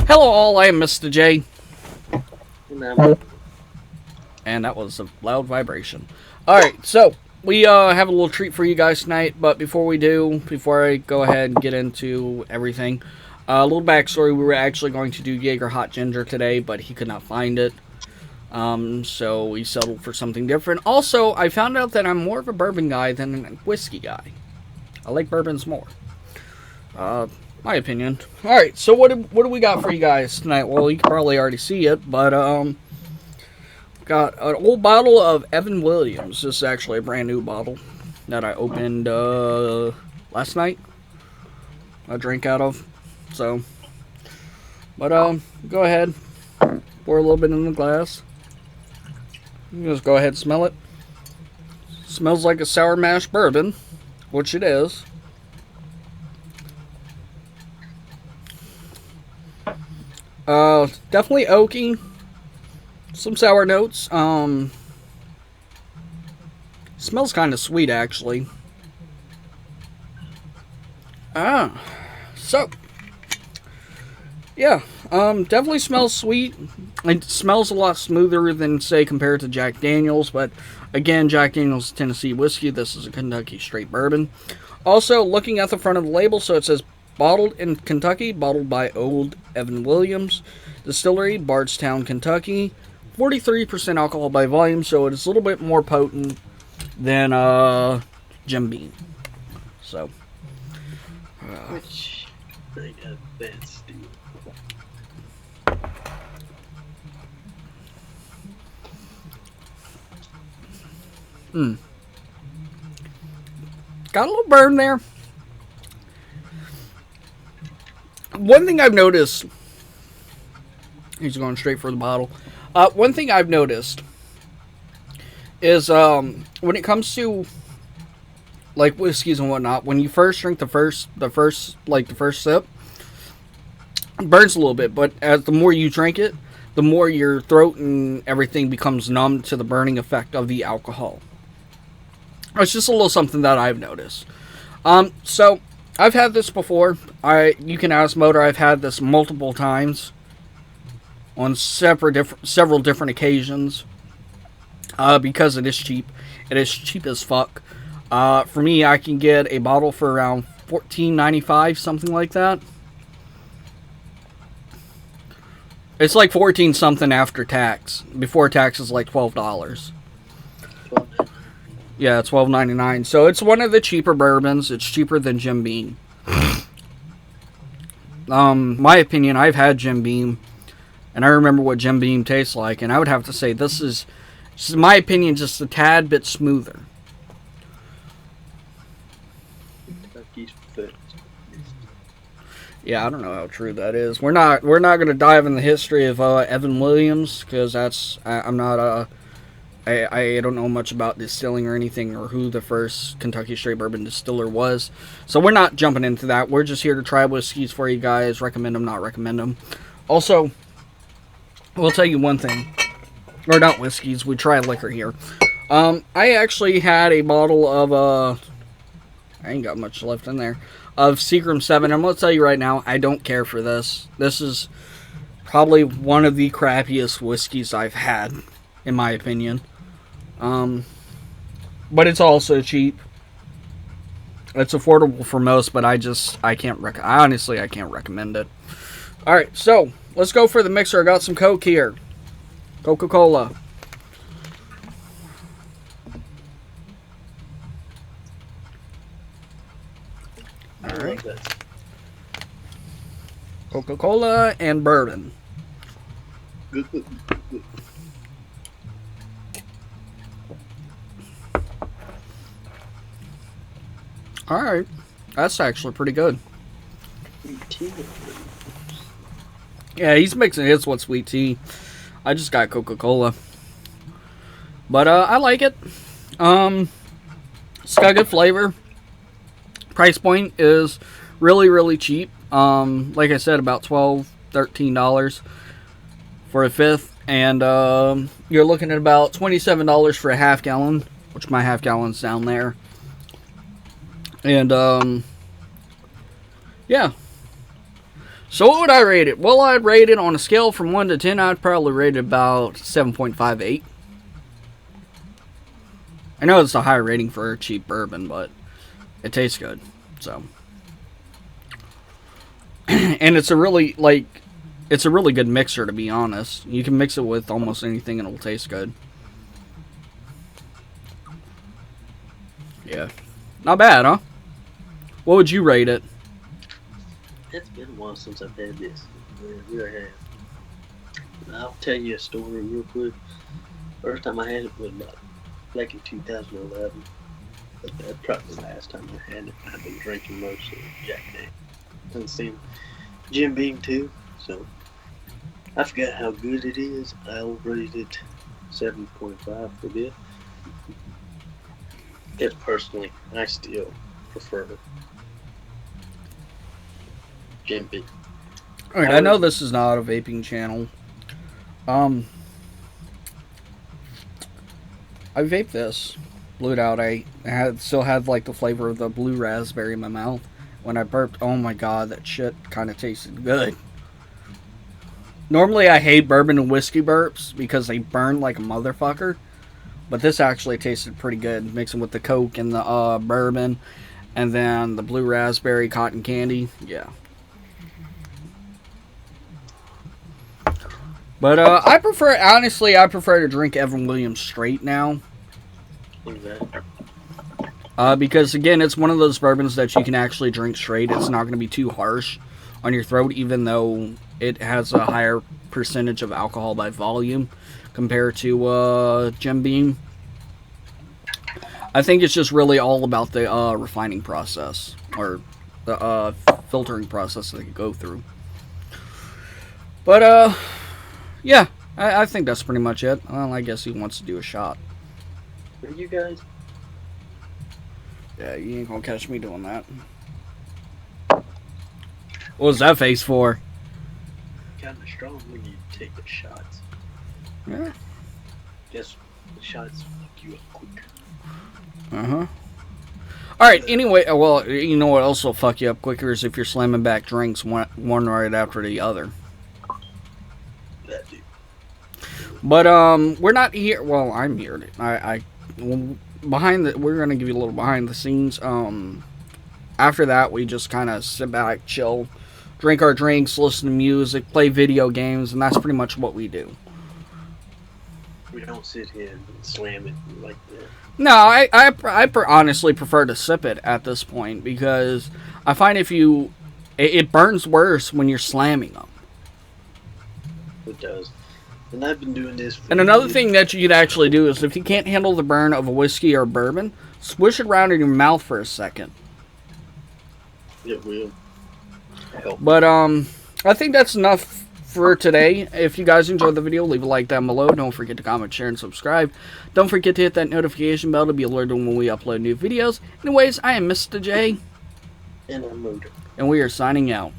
Hello all, I am Mr. J. Remember. And that was a loud vibration. Alright, so we have a little treat for you guys tonight, but before I go ahead and get into everything, a little backstory. We were actually going to do Jaeger Hot Ginger today, but he could not find it. So we settled for something different. Also, I found out that I'm more of a bourbon guy than a whiskey guy. I like bourbons more. My opinion. Alright, so what do we got for you guys tonight? Well, you can probably already see it, but got an old bottle of Evan Williams. This is actually a brand new bottle that I opened last night. I drank out of. So, but go ahead, pour a little bit in the glass. You just go ahead and smell it. Smells like a sour mash bourbon, which it is. Definitely oaky. Some sour notes. Smells kind of sweet, actually. So yeah, definitely smells sweet. It smells a lot smoother than, say, compared to Jack Daniels, but again, Jack Daniels is Tennessee whiskey. This is a Kentucky straight bourbon. Also, looking at the front of the label, so it says bottled in Kentucky, bottled by Old Evan Williams Distillery, Bardstown, Kentucky. 43% alcohol by volume, so it is a little bit more potent than Jim Beam. So, Which I got that stew. got a little burn there. One thing I've noticed, he's going straight for the bottle. One thing I've noticed is when it comes to like whiskeys and whatnot, when you first drink the first sip, it burns a little bit, but as the more you drink it, the more your throat and everything becomes numb to the burning effect of the alcohol. It's just a little something that I've noticed. So I've had this before. You can ask Motor. I've had this multiple times on several different occasions. Because it is cheap. It is cheap as fuck. For me, I can get a bottle for around $14.95, something like that. It's like 14 something after tax. Before tax is like $12. Yeah, it's $12.99. So it's one of the cheaper bourbons. It's cheaper than Jim Beam. My opinion, I've had Jim Beam, and I remember what Jim Beam tastes like, and I would have to say this is in my opinion, just a tad bit smoother. Yeah, I don't know how true that is. We're not going to dive in the history of Evan Williams, because I'm not I don't know much about distilling or anything, or who the first Kentucky straight bourbon distiller was. So we're not jumping into that. We're just here to try whiskeys for you guys. Recommend them, not recommend them. Also, we'll tell you one thing. Or not whiskeys, we try liquor here. I actually had a bottle of, I ain't got much left in there, of Seagram 7. I'm going to tell you right now, I don't care for this. This is probably one of the crappiest whiskeys I've had, in my opinion. But it's also cheap. It's affordable for most, but I honestly can't recommend it. Alright, so, let's go for the mixer. I got some Coke here. Coca-Cola. Alright. Coca-Cola and bourbon. Alright. That's actually pretty good. Yeah, he's mixing his with sweet tea. I just got Coca-Cola. But I like it. It's got good flavor. Price point is really, really cheap. Like I said, about $12, $13 for a fifth. And you're looking at about $27 for a half gallon, which my half gallon's down there. And yeah, So what would I rate it? Well, I'd rate it on a scale from 1 to 10. I'd probably rate it about 7.58. I know it's a high rating for a cheap bourbon, but it tastes good. So, and it's a really good mixer, to be honest. You can mix it with almost anything and it'll taste good. Yeah, not bad, huh? What would you rate it? It's been a while since I've had this. It really has. I'll tell you a story real quick. First time I had it was about like in 2011. But that's probably the last time I had it. I've been drinking mostly Jack Daniels. And seen Jim Beam too. So I forgot how good it is. I'll rate it 7.5 for this. Because personally, I still prefer Jim Beam. Alright, I know this is not a vaping channel. I vaped this. Blew it out. I still had like the flavor of the blue raspberry in my mouth. When I burped, oh my god, that shit kind of tasted good. Normally I hate bourbon and whiskey burps because they burn like a motherfucker. But this actually tasted pretty good. Mixing with the Coke and the bourbon. And then the blue raspberry cotton candy. Yeah. But I prefer to drink Evan Williams straight now. Exactly. Because again, it's one of those bourbons that you can actually drink straight. It's not going to be too harsh on your throat, even though it has a higher percentage of alcohol by volume compared to Jim Beam. I think it's just really all about the refining process or the filtering process that you go through. But yeah, I think that's pretty much it. Well, I guess he wants to do a shot. Are you guys? Yeah, you ain't gonna catch me doing that. What was that face for? Kind of strong when you take the shots. Yeah. Guess the shots fuck you up quicker. Uh-huh. Alright, anyway, well, you know what else will fuck you up quicker is if you're slamming back drinks one right after the other. That dude. But, we're not here, well, I'm here. We're gonna give you a little behind the scenes. After that, we just kind of sit back, chill, drink our drinks, listen to music, play video games, and that's pretty much what we do. We don't sit here and slam it like that. No, I honestly prefer to sip it at this point because I find it burns worse when you're slamming them. It does. And I've been doing this for And another years. thing that you could actually do is if you can't handle the burn of a whiskey or bourbon, swish it around in your mouth for a second. It will help. But I think that's enough for today. If you guys enjoyed the video, leave a like down below. Don't forget to comment, share, and subscribe. Don't forget to hit that notification bell to be alerted when we upload new videos. Anyways, I am Mr. J, And I'm moving. and we are signing out.